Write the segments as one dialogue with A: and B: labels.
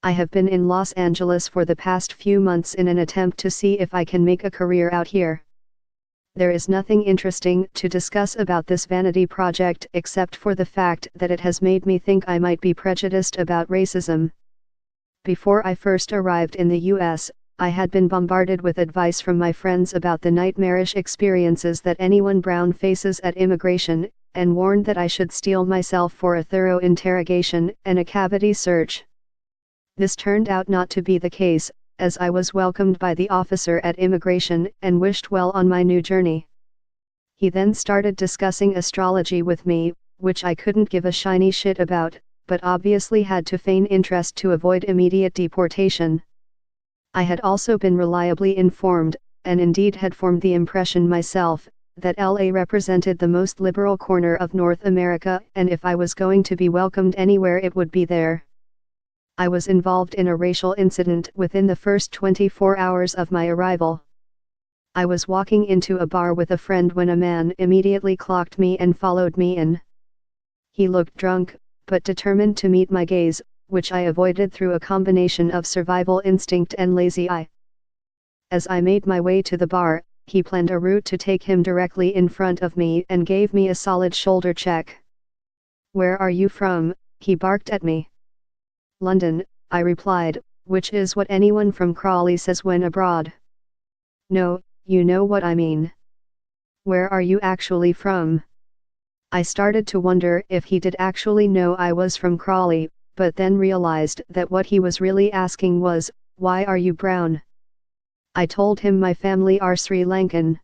A: I have been in Los Angeles for the past few months in an attempt to see if I can make a career out here. There is nothing interesting to discuss about this vanity project except for the fact that it has made me think I might be prejudiced about racism. Before I first arrived in the US, I had been bombarded with advice from my friends about the nightmarish experiences that anyone brown faces at immigration, and warned that I should steel myself for a thorough interrogation and a cavity search. This turned out not to be the case, as I was welcomed by the officer at immigration and wished well on my new journey. He then started discussing astrology with me, which I couldn't give a shiny shit about, but obviously had to feign interest to avoid immediate deportation. I had also been reliably informed, and indeed had formed the impression myself, that LA represented the most liberal corner of North America, and if I was going to be welcomed anywhere it would be there. I was involved in a racial incident within the first 24 hours of my arrival. I was walking into a bar with a friend when a man immediately clocked me and followed me in. He looked drunk, but determined to meet my gaze, which I avoided through a combination of survival instinct and lazy eye. As I made my way to the bar, he planned a route to take him directly in front of me and gave me a solid shoulder check. "Where are you from?" he barked at me. "London," I replied, which is what anyone from Crawley says when abroad. "No, you know what I mean. Where are you actually from?" I started to wonder if he did actually know I was from Crawley, but then realized that what he was really asking was, "Why are you brown?" I told him my family are Sri Lankan.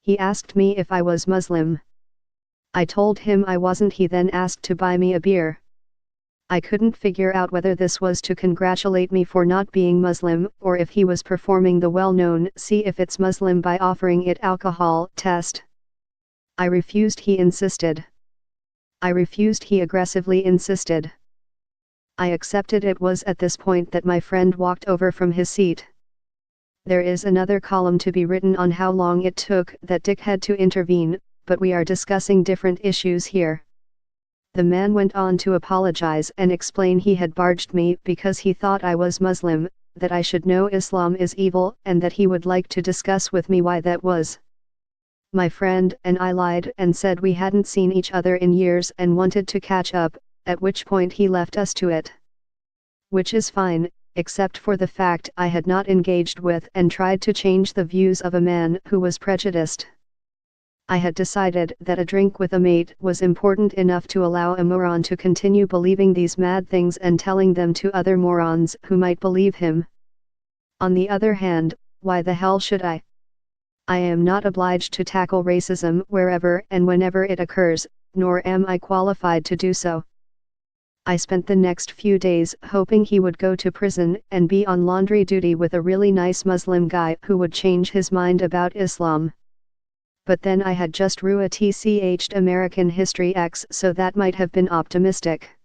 A: He asked me if I was Muslim. I told him I wasn't. He then asked to buy me a beer. I couldn't figure out whether this was to congratulate me for not being Muslim, or if he was performing the well-known "see if it's Muslim by offering it alcohol" test. I refused. He insisted. I refused. He aggressively insisted. I accepted. It was at this point that my friend walked over from his seat. There is another column to be written on how long it took that dickhead to intervene, but we are discussing different issues here. The man went on to apologize and explain he had barged me because he thought I was Muslim, that I should know Islam is evil, and that he would like to discuss with me why that was. My friend and I lied and said we hadn't seen each other in years and wanted to catch up, at which point he left us to it. Which is fine, except for the fact I had not engaged with and tried to change the views of a man who was prejudiced. I had decided that a drink with a mate was important enough to allow a moron to continue believing these mad things and telling them to other morons who might believe him. On the other hand, why the hell should I? I am not obliged to tackle racism wherever and whenever it occurs, nor am I qualified to do so. I spent the next few days hoping he would go to prison and be on laundry duty with a really nice Muslim guy who would change his mind about Islam. But then I had just rewatched American History X, so that might have been optimistic.